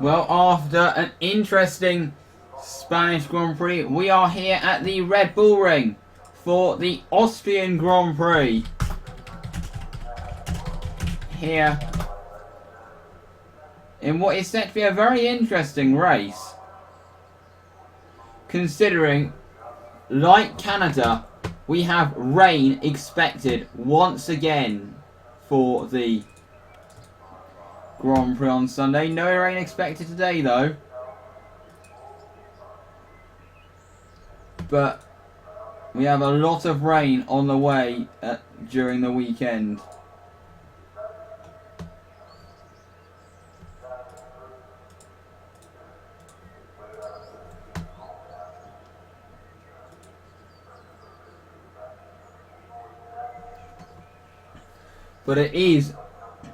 Well, after an interesting Spanish Grand Prix, we are here at the Red Bull Ring for the Austrian Grand Prix. Here in what is set to be a very interesting race, considering, like Canada, we have rain expected once again for the Grand Prix on Sunday. No rain expected today though, but we have a lot of rain on the way during the weekend. But it is,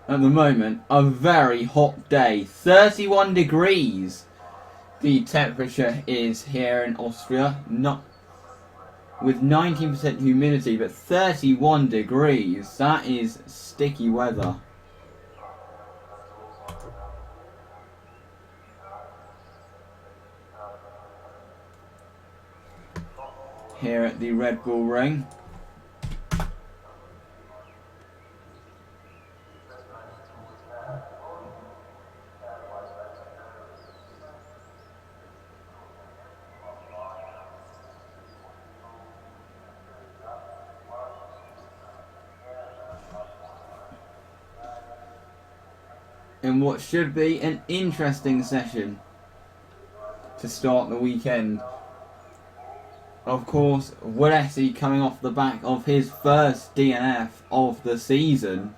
at the moment, a very hot day. 31 degrees the temperature is here in Austria. Not with 19% humidity, but 31 degrees. That is sticky weather. Here at the Red Bull Ring. In what should be an interesting session to start the weekend. Of course, Wilesi coming off the back of his first DNF of the season.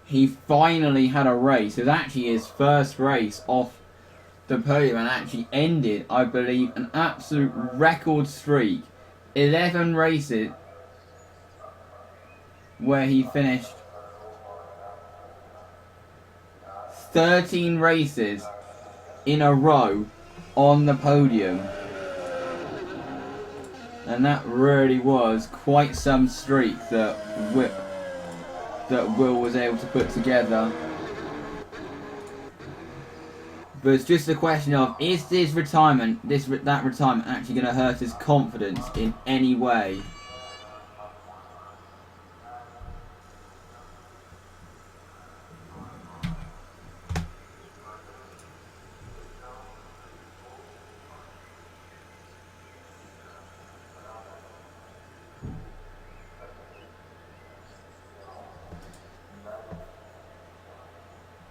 He finally had a race. It was actually his first race off the podium and actually ended, I believe, an absolute record streak. 11 races where he finished 13 races in a row on the podium. And that really was quite some streak that Will was able to put together. But it's just a question of, is this retirement, that retirement actually going to hurt his confidence in any way?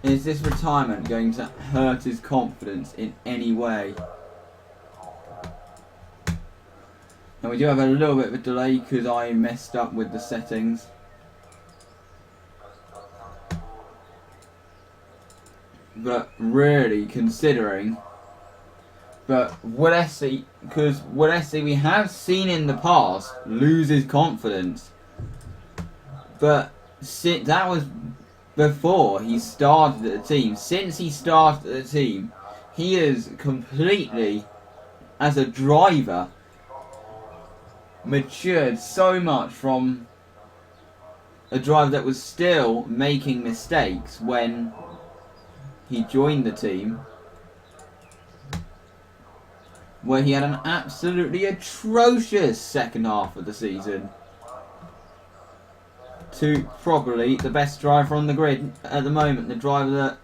Is this retirement going to hurt his confidence in any way? And we do have a little bit of a delay because I messed up with the settings. But really, considering, Wilesi, because Wilesi we have seen in the past lose his confidence. But that was before he started at the team. Since he started at the team, he is completely, as a driver, matured so much from a driver that was still making mistakes when he joined the team, where he had an absolutely atrocious second half of the season, to probably the best driver on the grid at the moment. The driver that,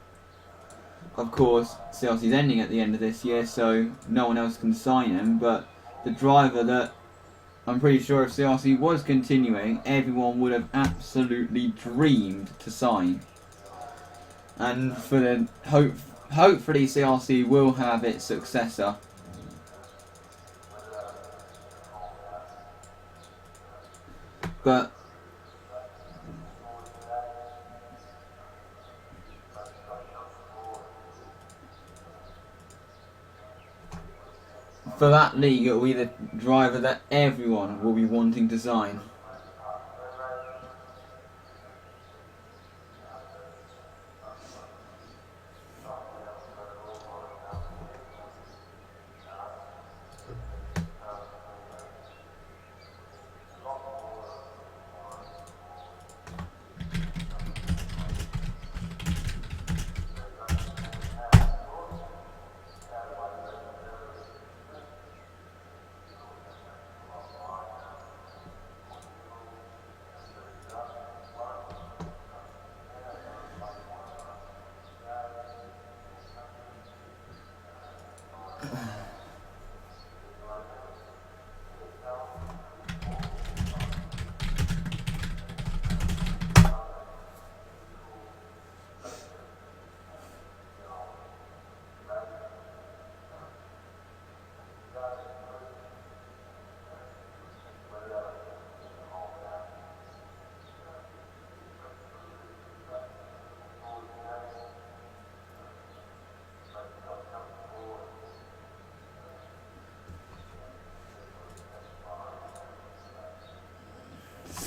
of course, CRC is ending at the end of this year, so no one else can sign him, but the driver that I'm pretty sure if CRC was continuing, everyone would have absolutely dreamed to sign. And for the hopefully CRC will have its successor. But for that league, it will be the driver that everyone will be wanting to sign.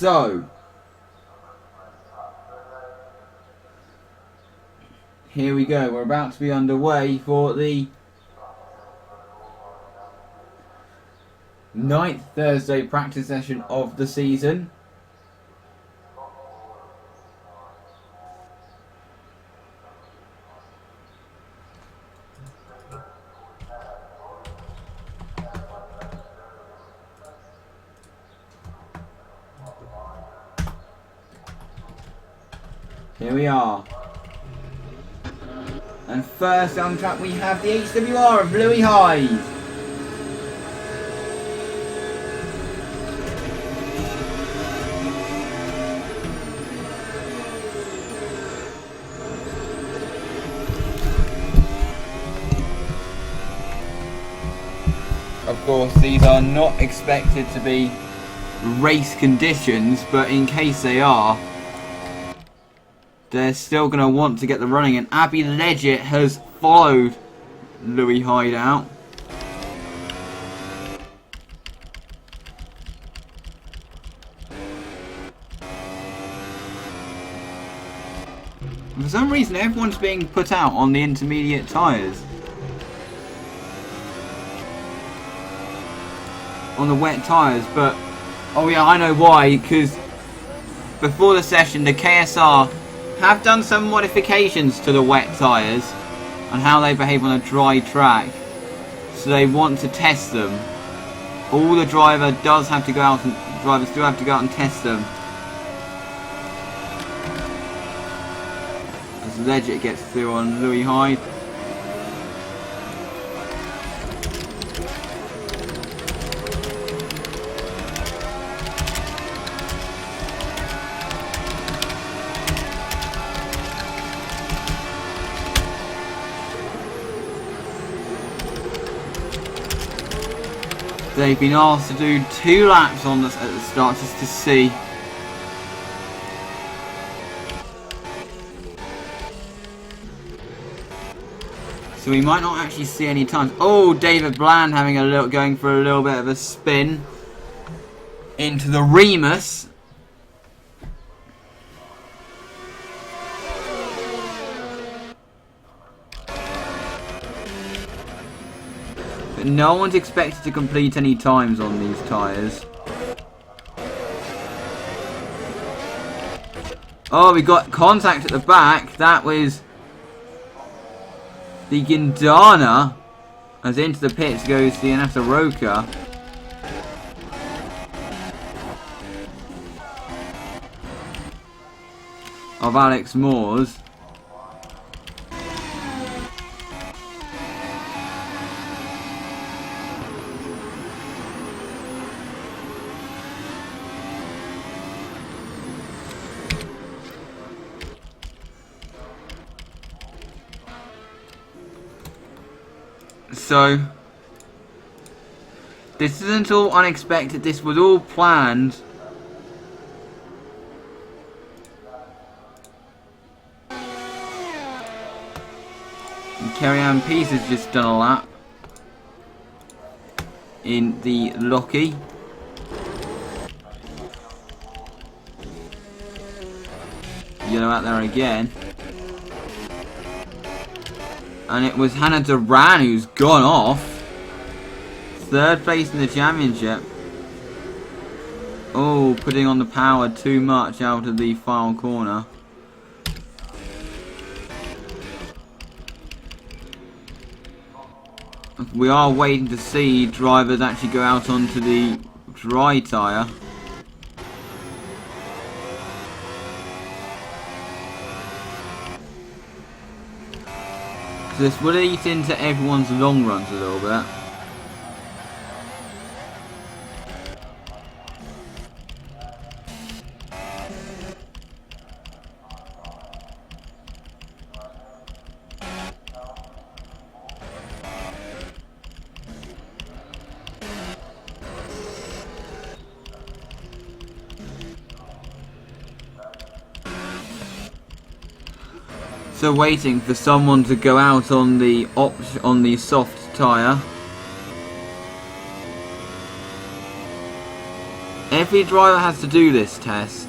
So, here we go. We're about to be underway for the 9th Thursday practice session of the season. Here we are. And first on track we have the HWR of Louis Hyde. Of course, these are not expected to be race conditions, but in case they are, they're still going to want to get the running, and Abby Leggett has followed Louis Hyde out. For some reason, everyone's being put out on the intermediate tyres. On the wet tyres, but oh yeah, I know why, because before the session the KSR have done some modifications to the wet tyres and how they behave on a dry track, so they want to test them. All the drivers do have to go out and test them. As Leggett gets through on Louis Hyde. They've been asked to do 2 laps at the start just to see. So we might not actually see any times. Oh, David Bland having going for a little bit of a spin into the Remus. No one's expected to complete any times on these tyres. Oh, we got contact at the back. That was the Gindana. As into the pits goes the Anata Roca. Of Alex Moores. So, this isn't all unexpected, this was all planned. And Kerry-Ann Peace has just done a lap in the Lockie. Yellow out there again. And it was Hannah Duran who's gone off. 3rd place in the championship. Oh, putting on the power too much out of the final corner. We are waiting to see drivers actually go out onto the dry tyre. So this will eat into everyone's long runs a little bit. So waiting for someone to go out on the soft tyre. Every driver has to do this test.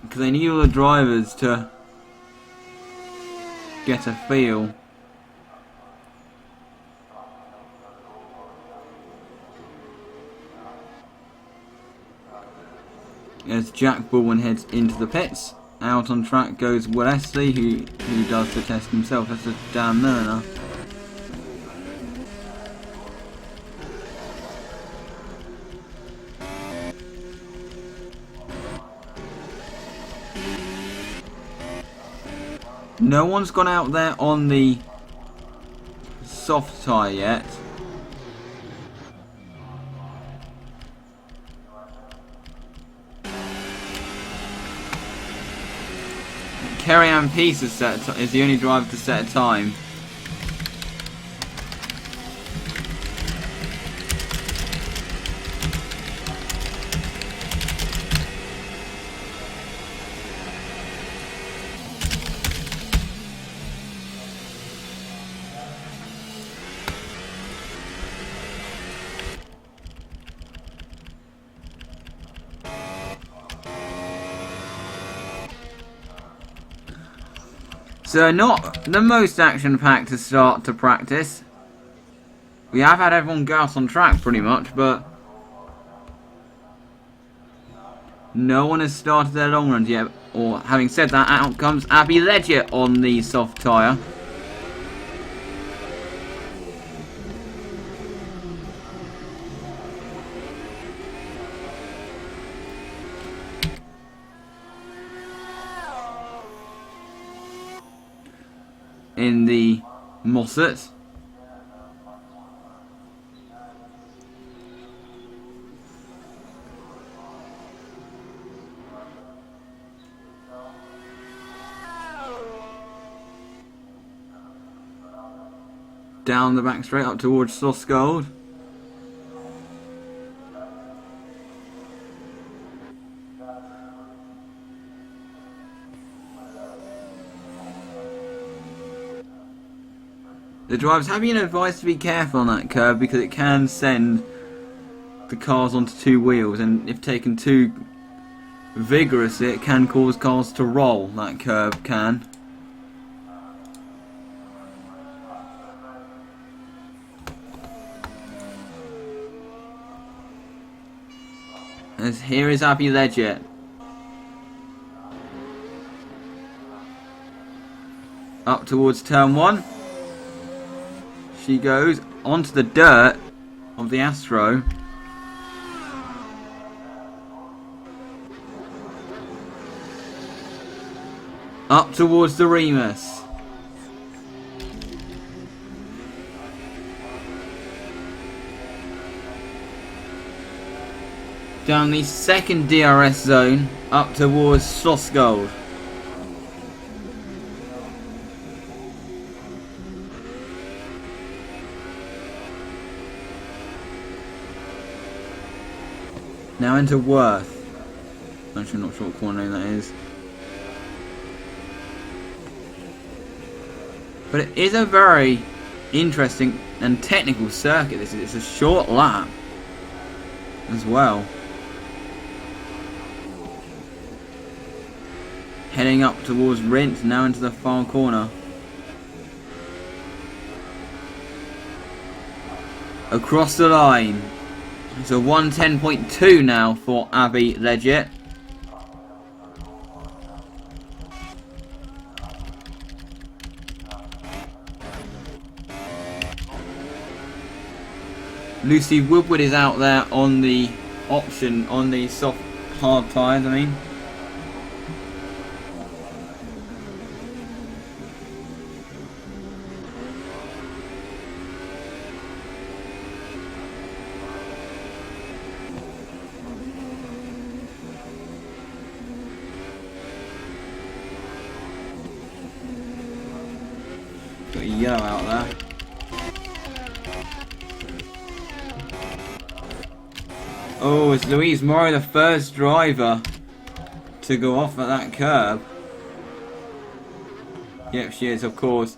Because they need all the drivers to get a feel. As Jack Baldwin heads into the pits, out on track goes Wesley, who does the test himself. That's a Dan Milner. No one's gone out there on the soft tyre yet. Kerry-Ann Peace is the only driver to set a time. So not the most action-packed to start to practice. We have had everyone go out on track pretty much, but no one has started their long runs yet. Or having said that, out comes Abby Ledger on the soft tyre. In the Mossett. Down the back straight up towards Slosgold. The drivers have been advised to be careful on that curve because it can send the cars onto two wheels, and if taken too vigorously it can cause cars to roll. That curve can. As here is Abby Ledger. Up towards turn 1. She goes onto the dirt of the Astro. Up towards the Remus. Down the second DRS zone, up towards Slosgold. Now into Worth. Actually, I'm not sure what corner that is. But it is a very interesting and technical circuit. It's a short lap as well. Heading up towards Rint, now into the far corner. Across the line. It's a 110.2 now for Abby Ledger. Lucy Woodward is out there on the option, on the soft hard tyres, I mean. Got a yellow out there. Oh, it's Louise Morrow, the first driver to go off at that curb. Yep, she is, of course.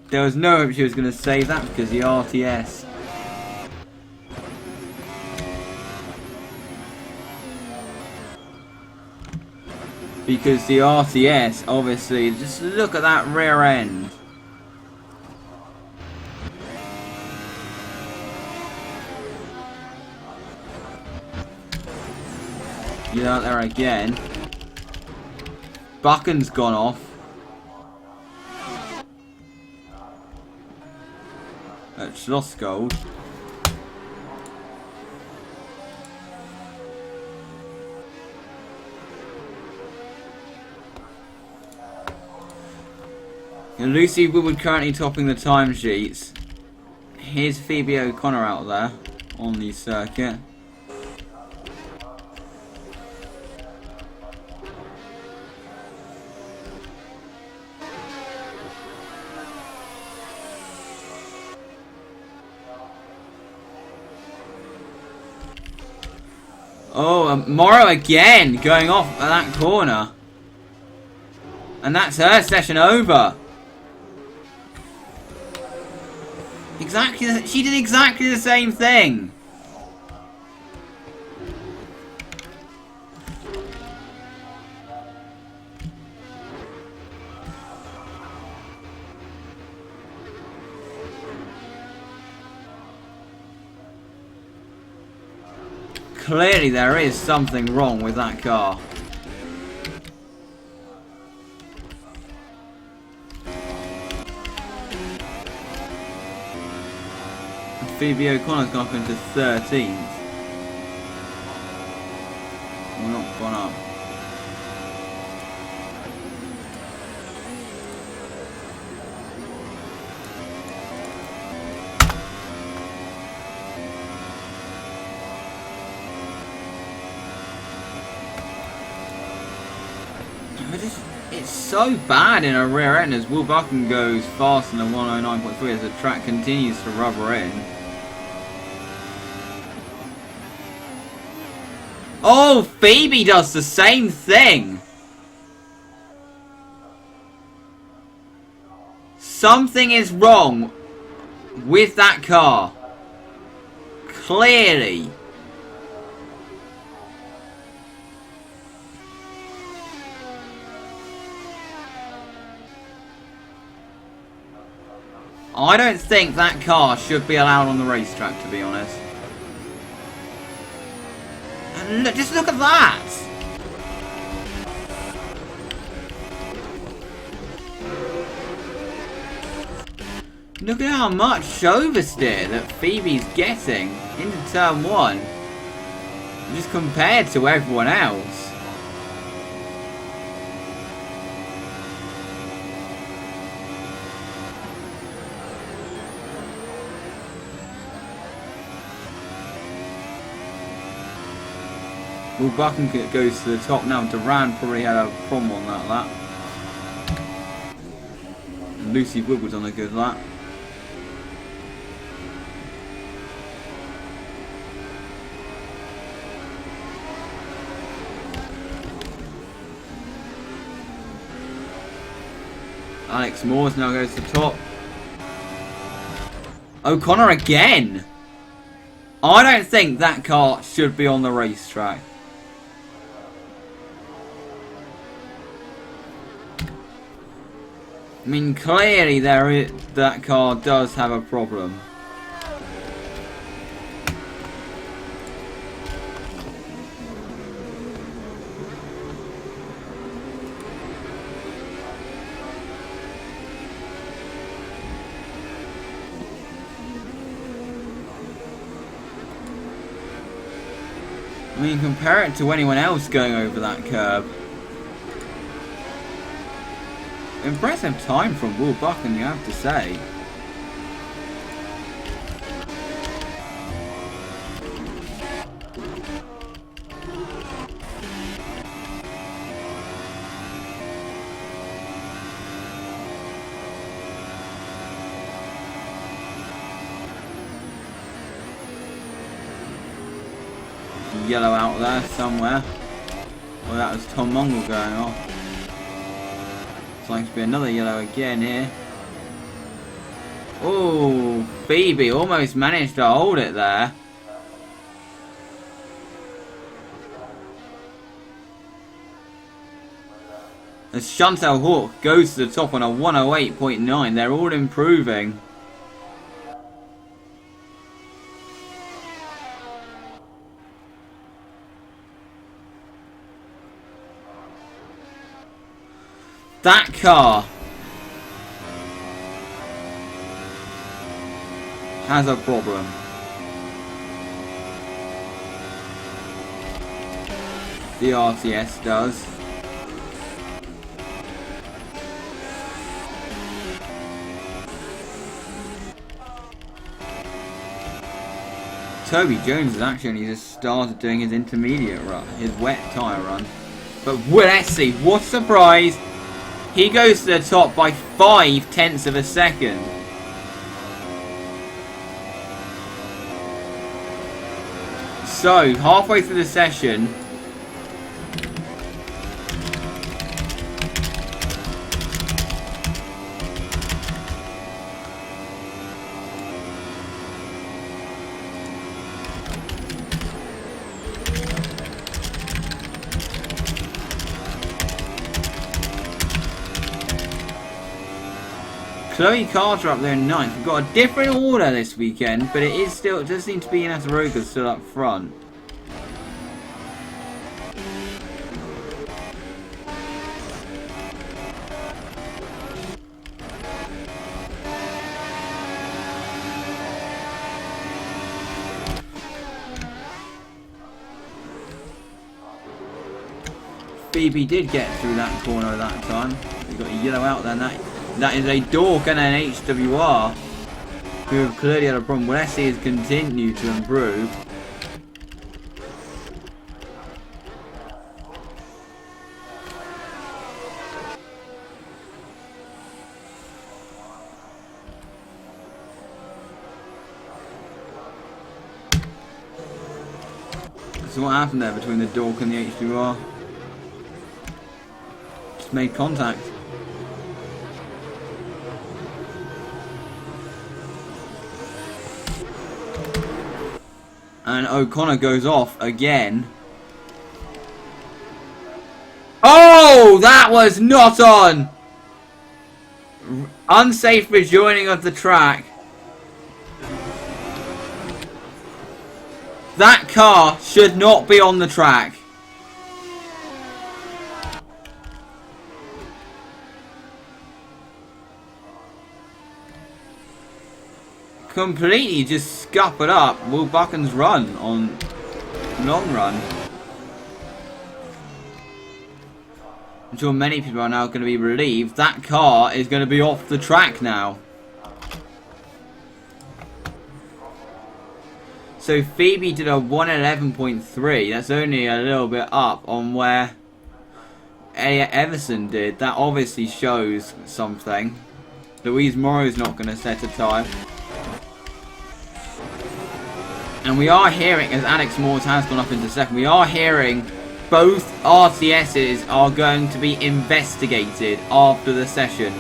There was no hope she was going to save that because the RTS. Because the RTS, obviously, just look at that rear end. Get out there again. Buchan's gone off. At Schlossgold. And Lucy Woodward currently topping the timesheets. Here's Phoebe O'Connor out there on the circuit. Oh, Morrow again going off at that corner. And that's her session over. Exactly, she did exactly the same thing. Clearly there is something wrong with that car. Phoebe O'Connor's gone up into 13th. Well, not gone up. It's so bad in a rear end as Will Buchan goes faster than 109.3 as the track continues to rubber in. Oh, Phoebe does the same thing! Something is wrong with that car. Clearly. I don't think that car should be allowed on the racetrack, to be honest. And look, just look at that! Look at how much oversteer that Phoebe's getting into turn 1. Just compared to everyone else. Well, Buchan goes to the top now. Duran probably had a problem on that lap. And Lucy Woodward's on a good lap. Alex Moores now goes to the top. O'Connor again! I don't think that car should be on the racetrack. I mean, clearly that car does have a problem. I mean, compare it to anyone else going over that curb. Impressive time from Will Buchan, you have to say. Yellow out there somewhere. Well, that was Tom Mongol going off. It's like to be another yellow again here. Oh, Phoebe almost managed to hold it there. As Chantal Hawk goes to the top on a 108.9, they're all improving. That car has a problem. The RCS does. Toby Jones has actually just started doing his intermediate run, his wet tyre run. But let's see, what a surprise! He goes to the top by 0.5 of a second. So, halfway through the session, Chloe Carter up there in 9th. We've got a different order this weekend, but it does seem to be Inez Roca still up front. Phoebe did get through that corner that time. We got a yellow out there, and that is a Dork and an HWR who have clearly had a problem. Wesley has continued to improve. So what happened there between the Dork and the HWR? Just made contact. And O'Connor goes off again. Oh, that was not on! Unsafe rejoining of the track. That car should not be on the track. Completely just scuppered up Will Buchan's run on long run. I'm sure many people are now going to be relieved. That car is going to be off the track now. So Phoebe did a 111.3. That's only a little bit up on where Everson did. That obviously shows something. Louise Morrow's not going to set a time. And we are hearing, as Alex Morse has gone up into second, we are hearing both RCSs are going to be investigated after the session.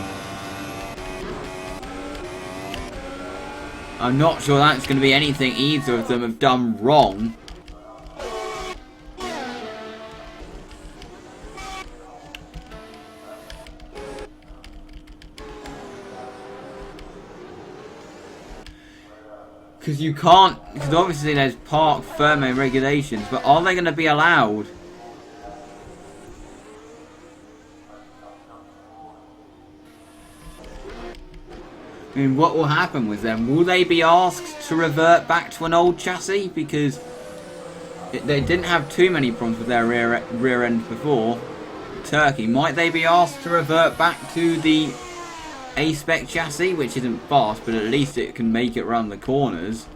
I'm not sure that's going to be anything either of them have done wrong. Because you can't, because obviously there's park firmware regulations, but are they going to be allowed? I mean, what will happen with them? Will they be asked to revert back to an old chassis? Because they didn't have too many problems with their rear end before. Turkey, might they be asked to revert back to the A-spec chassis, which isn't fast, but at least it can make it around the corners?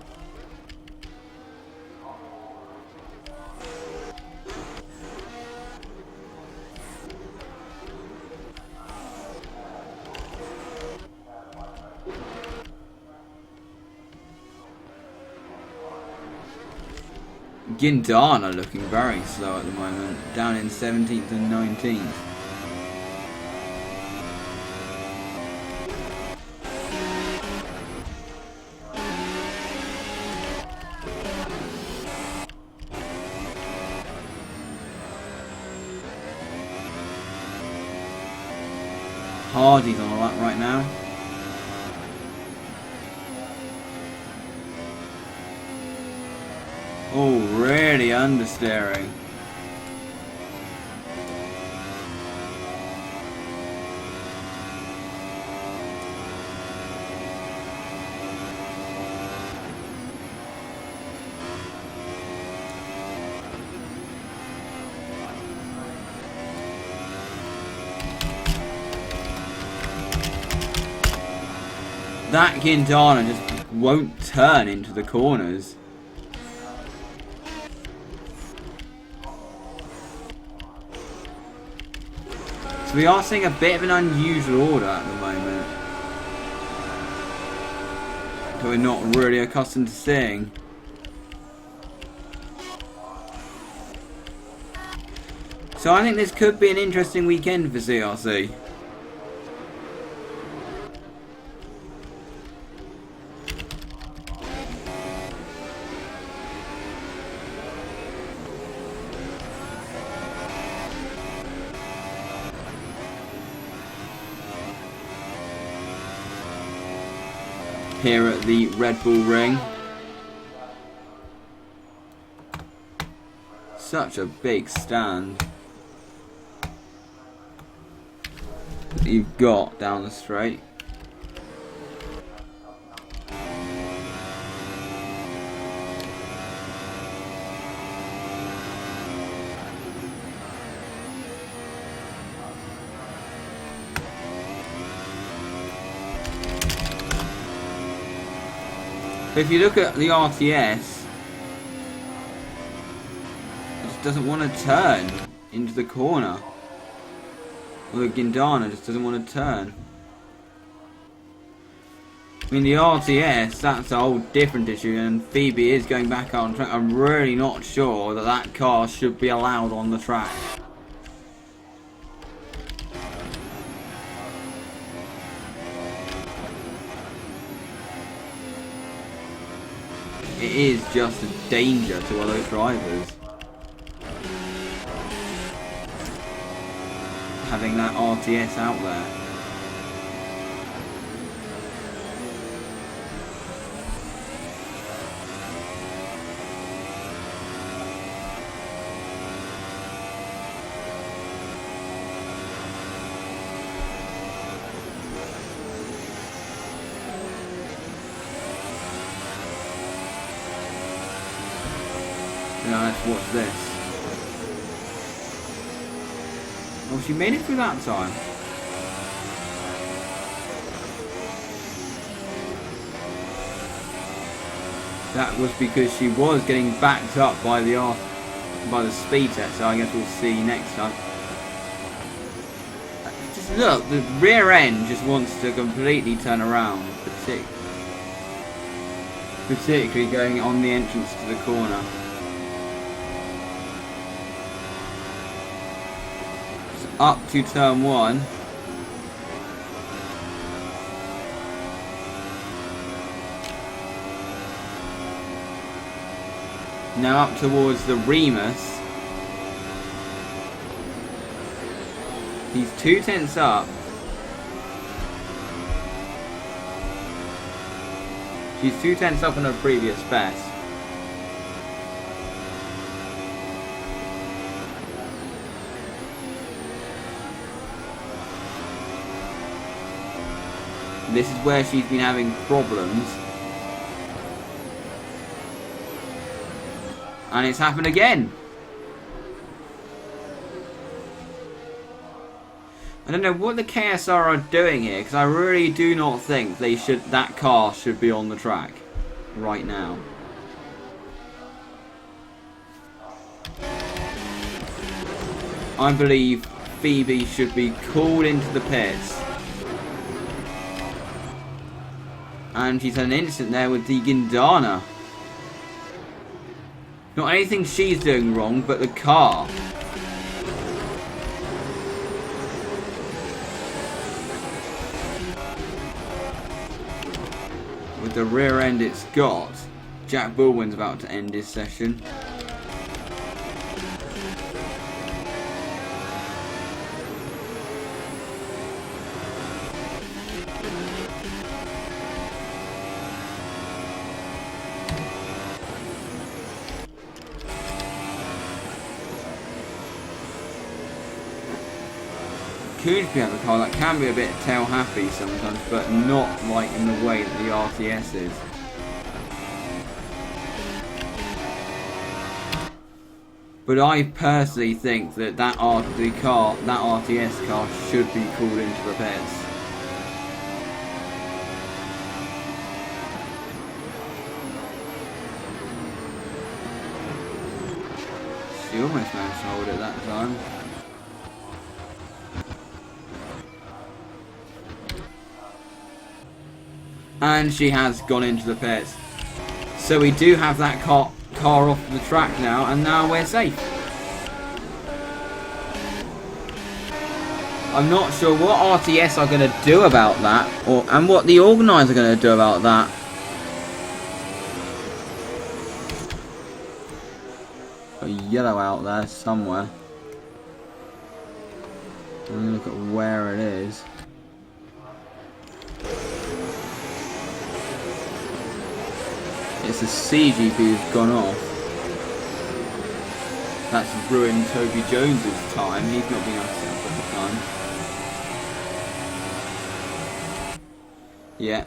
Guindana looking very slow at the moment, down in 17th and 19th. Hardy's on a lap right now. Oh, really understeering. That Quintana just won't turn into the corners. So we are seeing a bit of an unusual order at the moment that we're not really accustomed to seeing. So I think this could be an interesting weekend for CRC. Here at the Red Bull Ring. Such a big stand that you've got down the straight. But if you look at the RTS, it just doesn't want to turn into the corner. Or the Guindana just doesn't want to turn. I mean, the RTS, that's a whole different issue, and Phoebe is going back out on track. I'm really not sure that that car should be allowed on the track. It is just a danger to other drivers. Having that RTS out there. Now let's watch this. Oh, she made it through that time. That was because she was getting backed up by the speed test, so I guess we'll see next time. Just look, the rear end just wants to completely turn around, particularly going on the entrance to the corner. Up to turn 1. Now up towards the Remus. He's 2 tenths up. She's 2 tenths up on her previous best. This is where she's been having problems. And it's happened again. I don't know what the KSR are doing here, because I really do not think that car should be on the track right now. I believe Phoebe should be called into the pits. And she's had an incident there with the Guindana. Not anything she's doing wrong, but the car. With the rear end it's got, Jack Baldwin's about to end his session. could be a car that can be a bit tail happy sometimes, but not like in the way that the RTS is. But I personally think that that RTS car should be called into repairs. She almost managed to hold it that time. And she has gone into the pits. So we do have that car off the track now, and now we're safe. I'm not sure what RTS are going to do about that, and what the organisers are going to do about that. A yellow out there somewhere. Let me look at where it is. It's a CGP who's gone off. That's ruined Toby Jones's time. He's not been able to set up at the time. Yeah.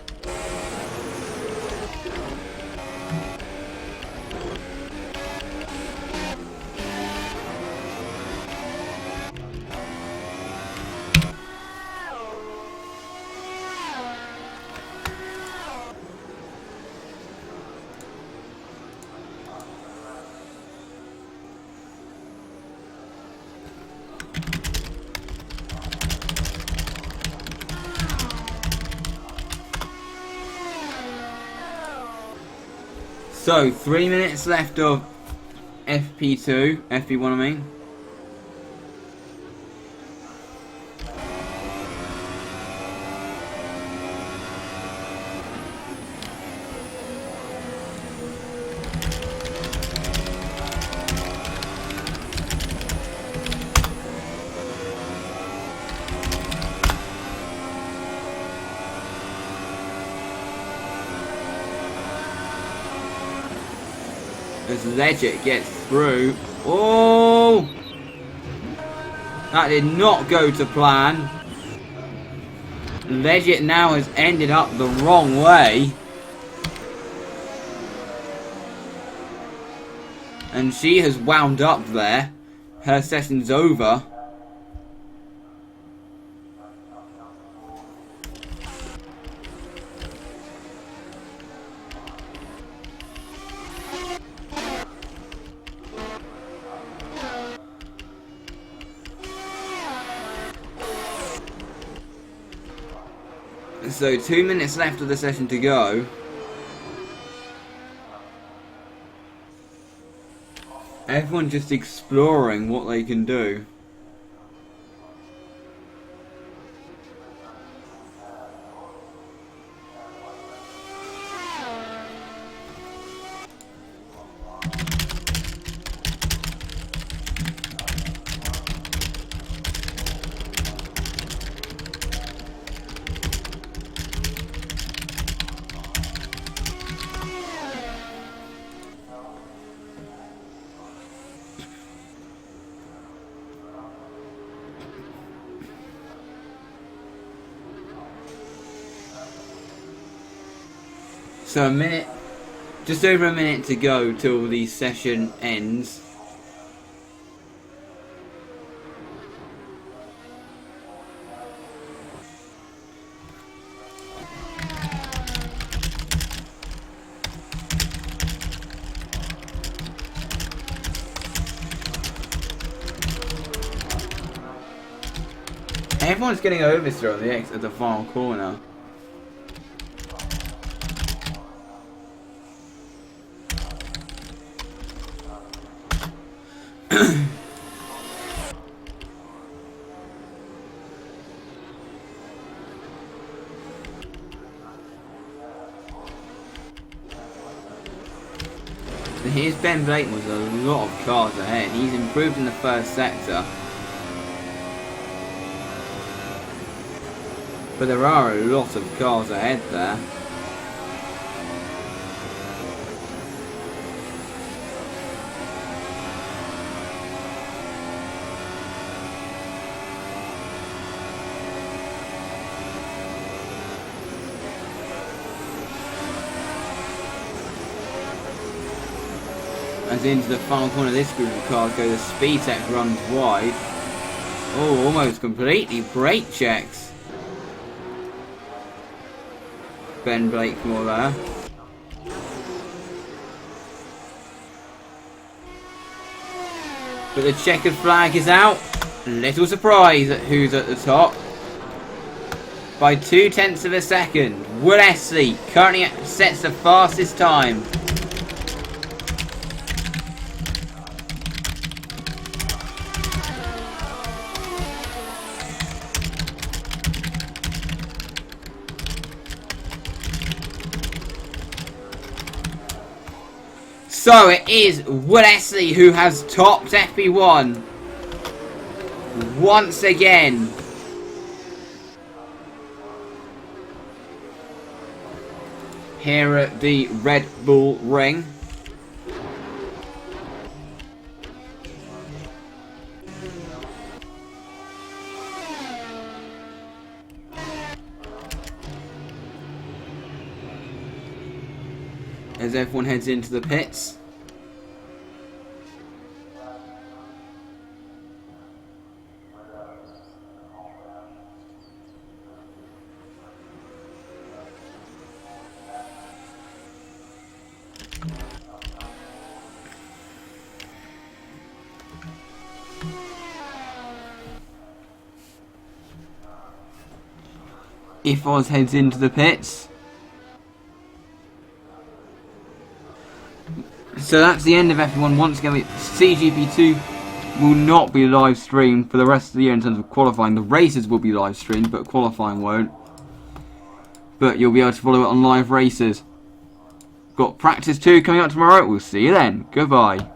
So, 3 minutes left of FP2, FP1 I mean. As Legit gets through. Oh! That did not go to plan. Legit now has ended up the wrong way. And she has wound up there. Her session's over. So 2 minutes left of the session to go. Everyone just exploring what they can do. So a minute, just over a minute to go till the session ends. Everyone's getting oversteer on the exit at the final corner. Here's Ben Blake with a lot of cars ahead. He's improved in the first sector. But there are a lot of cars ahead there. As into the final corner of this group of cars go, the Speed Tech runs wide. Oh, almost completely brake checks. Ben Blakemore there. But the checkered flag is out. Little surprise at who's at the top. By 0.2 of a second, Will Estley currently sets the fastest time. So it is Will Estley who has topped FP1 once again. Here at the Red Bull Ring. As everyone heads into the pits. Oz heads into the pits. So that's the end of F1. Once again, CGP2 will not be live streamed for the rest of the year in terms of qualifying. The races will be live streamed, but qualifying won't. But you'll be able to follow it on live races. Got practice 2 coming up tomorrow. We'll see you then. Goodbye.